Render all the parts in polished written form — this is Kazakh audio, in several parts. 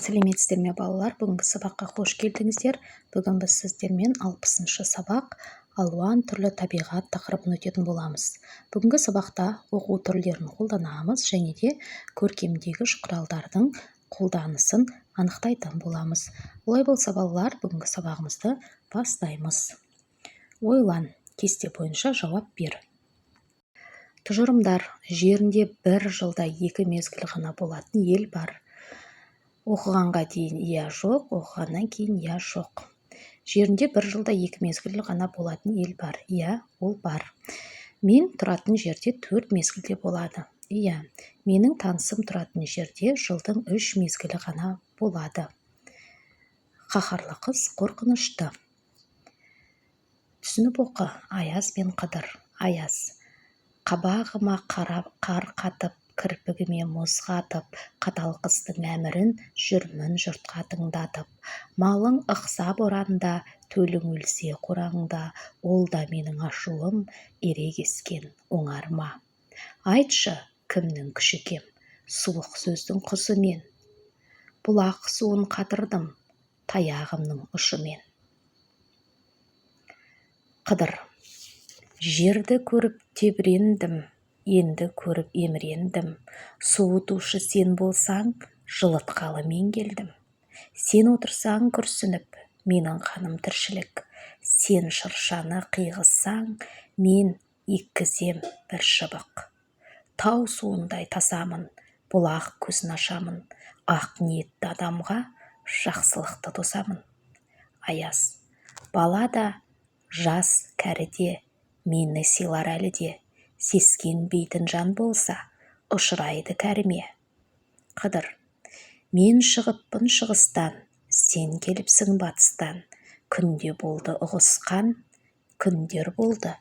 Сәлеметсіздер ме балалар? Бүгінгі сабаққа қош келдіңіздер. Бүгін біз сіздермен 60-шы сабақ алуан түрлі табиғат тақырыбын өтетін боламыз. Бүгінгі сабақта оқу түрлерін қолданамыз және де көркемдегіш құралдардың қолданысын анықтайтын боламыз. Олай болса балалар, бүгінгі сабағымызды бастаймыз. Ойлан, кесте бойынша жауап бер. Тұжырымдар: жерінде бір жылда 2 мезгіл ғана болатын ел бар. Оқығанға дейін иә жоқ, оқығаннан кейін иә жоқ. Жерінде бір жылда 2 мезгіл ғана болатын ел бар. Иә, ол бар. Мен тұратын жерде 4 мезгілде болады. Иә, менің танысым тұратын жерде жылдың 3 мезгілі ғана болады. Қаһарлы қыз қорқынышты. Түсініп оқы. Аяз бен Қыдыр. Аяз: қабағыма қар қатып, кірпігіме мұз қатып, қатал қыстың әмірін жүрмін жұртқа тыңдатып. Малың ықса боранда, төлің өлсе қораңда, ол да менің ашуым, ерегескен оңарма. Айтшы, кімнің күші кем, суық сөздің құсы мен? Бұлақ суын қатырдым, таяғымның ұшымен. Қыдыр: жерді көріп тебірендім, енді көріп емірендім. Суытушы сен болсаң, жылытқалы мен келдім. Сен отырсаң күрсініп, менің қаным тіршілік. Сен шыршаны қиғызсаң, мен еккізем бір шыбық. Тау суындай тасамын, бұлақ көзін ашамын. Ақ ниетті адамға жақсылықты тосамын. Аяз: бала да, жас кәрі де, мені сыйлар әлі де. Сескенбейтін жан болса, ұшырайды кәріме. Қыдыр: мен шығыппын шығыстан, сен келіпсің батыстан. Күнде болды ұғысқан, күндер болды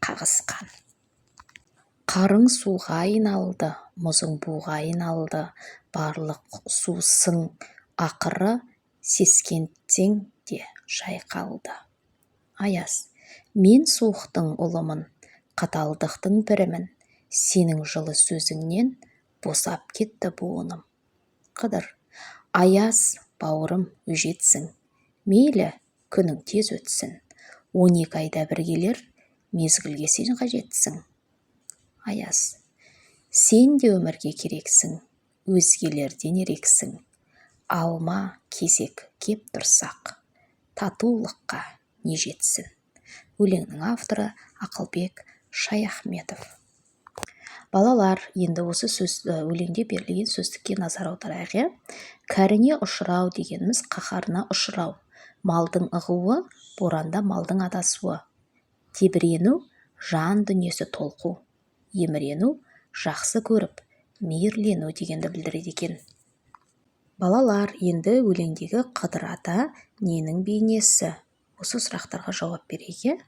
қағысқан. Қарың суға айналды, мұзың буға айналды. Барлық сусың ақыры, сескентсең де шайқалды. Аяз: мен суықтың ұлымын, қаталдықтың пірімін. Сенің жылы сөзіңнен босап кетті буыным. Қыдыр: аяз, бауырым, өжетсің. Мейлі, күнің тез өтсін. 12 айда бір келер, мезгілге сен қажетсің. Аяз: сен де өмірге керексің, өзгелерден ерексің. Алма кезек кеп тұрсақ, татулыққа не жетсін. Өлеңнің авторы Ақылбек Шаяхметов. Балалар, енді осы өлеңде берілген сөздікке назар аударайық. Кәріне ұшырау дегеніміз қаһарына ұшырау. Малдың ығуы, боранда малдың адасуы. Тебірену, жан дүниесі толқу. Емірену, жақсы көріп, мейірлену дегенді білдіреді екен. Балалар, енді өлеңдегі Қыдыр ата ненің бейнесі? Осы сұрақтарға жауап берейік.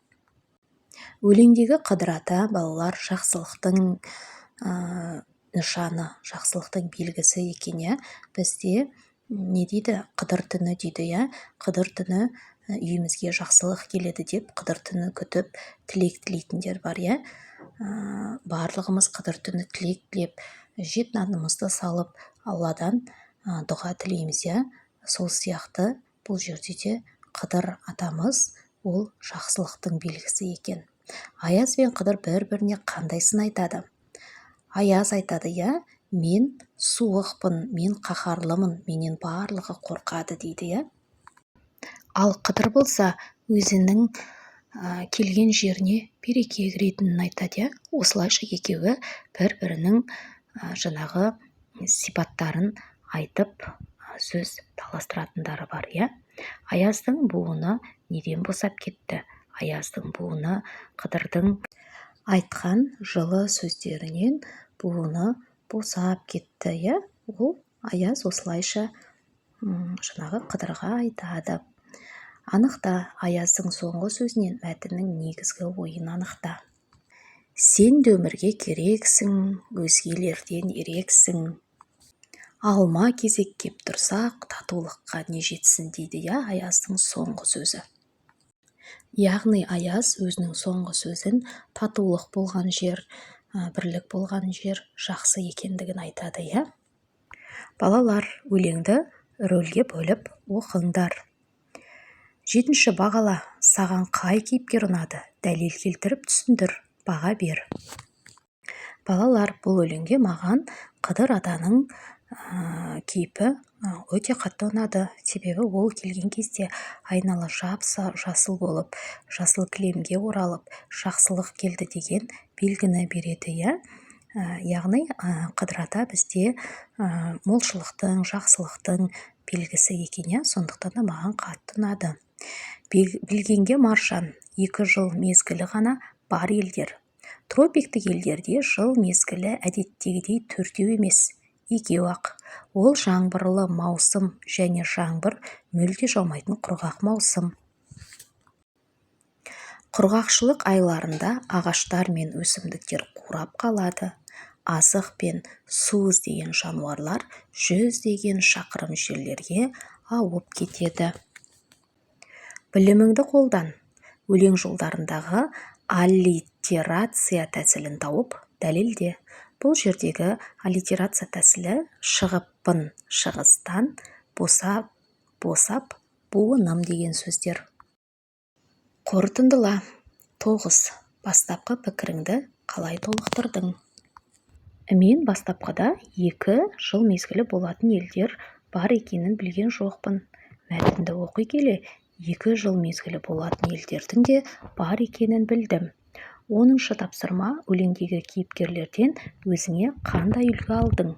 Өлеңдегі Қыдыр ата балалар жақсылықтың нышаны, жақсылықтың белгісі екен. Бізде не дейді? Қыдыр түні дейді. Қыдыр түні үйімізге жақсылық келеді деп, Қыдыр түні күтіп, тілек тілейтіндер бар. Барлығымыз Қыдыр түні тілек тілеп, жеп нанымызды салып, Алладан дұға тілейміз. Сол сияқты бұл жерде де Қыдыр атамыз ол жақсылықтың белгісі екен. Аяз бен Қыдыр бір-біріне қандай сын айтады? Аяз айтады: мен суықпын, мен қаһарлымын, менен барлығы қорқады дейді. Ал Қыдыр болса, өзінің келген жеріне береке кіретінін айтады. Осылайша екеуі бір-бірінің жаңағы сипаттарын айтып, сөз таластыратындары бар. Аяздың буыны неден босап кетті? Аяздың буыны Қыдырдың айтқан жылы сөздерінен буыны босап кетті. Ол Аяз осылайша жаңағы Қыдырға айтады. Анықта, Аяздың соңғы сөзінен мәтіннің негізгі ойын анықта. Сен де өмірге керексің, өзгелерден ерексің. Алма кезек кеп тұрсақ, татулыққа не жетсін дейді. Аяздың соңғы сөзі. Яғни Аяз өзінің соңғы сөзін татулық болған жер, бірлік болған жер жақсы екендігін айтады. Балалар, өлеңді рөлге бөліп оқыңдар. 7. бағала. Саған қай кейіпкер ұнады? Дәлел келтіріп түсіндір, баға бер. Балалар, бұл өлеңге маған Қыдыр атаның кейпі өте қатты ұнады. Себебі ол келген кезде айнала жасыл болып, жасыл кілемге оралып, жақсылық келді деген белгіні береді, яғни Қыдыр ата бізде молшылықтың, жақсылықтың белгісі екен, сондықтан да маған қатты ұнады. Білгенге маржан, 2 жыл мезгілі ғана бар елдер. Тропиктік елдерде жыл мезгілі әдеттегідей 4 емес, 2-ақ. Ол жаңбырлы маусым және жаңбыр мүлде жаумайтын құрғақ маусым. Құрғақшылық айларында ағаштар мен өсімдіктер қурап қалады. Азық пен су іздеген жануарлар 100 шақырым жерлерге ауып кетеді. Біліміңді қолдан. Өлең жолдарындағы аллитерация тәсілін тауып дәлелде. Бұл жердегі аллитерация тәсілі шығыппын, шығыстан, босап, буыным деген сөздер. Қорытындыла. 9. Бастапқы пікіріңді қалай толықтырдың? Мен бастапқыда 2 жыл мезгілі болатын елдер бар екенін білген жоқпын. Мәтінді оқи келе 2 жыл мезгілі болатын елдердің де бар екенін білдім. 10. тапсырма. Өлеңдегі кейіпкерлерден өзіңе қандай үлгі алдың?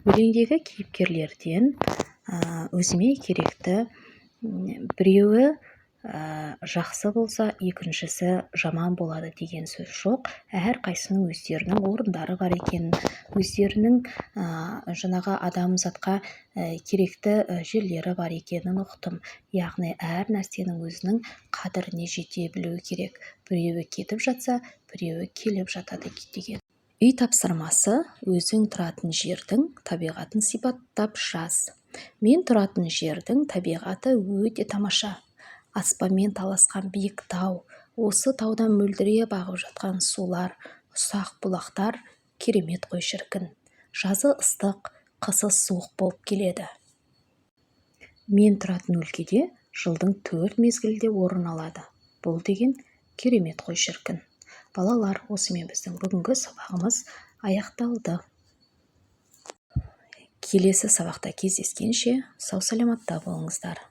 Өлеңдегі кейіпкерлерден өзіме керекті біреуі жақсы болса, екіншісі жаман болады деген сөз жоқ. Әр қайсының өздерінің орындары бар екенін, өздерінің жаңағы адамзатқа керекті жерлері бар екенін ұқтым. Яғни әр нәрсенің өзінің қадіріне жете білуі керек. Біреуі кетіп жатса, біреуі келіп жатады деген. Үй тапсырмасы. Өзің тұратын жердің табиғатын сипаттап жаз. Мен тұратын жердің табиғаты өте тамаша. Аспанмен таласқан биік тау, осы таудан мөлдіреп ағып жатқан сулар, ұсақ бұлақтар керемет қой шіркін. Жазы ыстық, қысы суық болып келеді. Мен тұратын өлкеде жылдың 4 мезгілде орын алады. Бұл деген керемет қой шіркін. Балалар, осымен біздің бүгінгі сабағымыз аяқталды. Келесі сабақта кездескенше сау саламатта болыңыздар.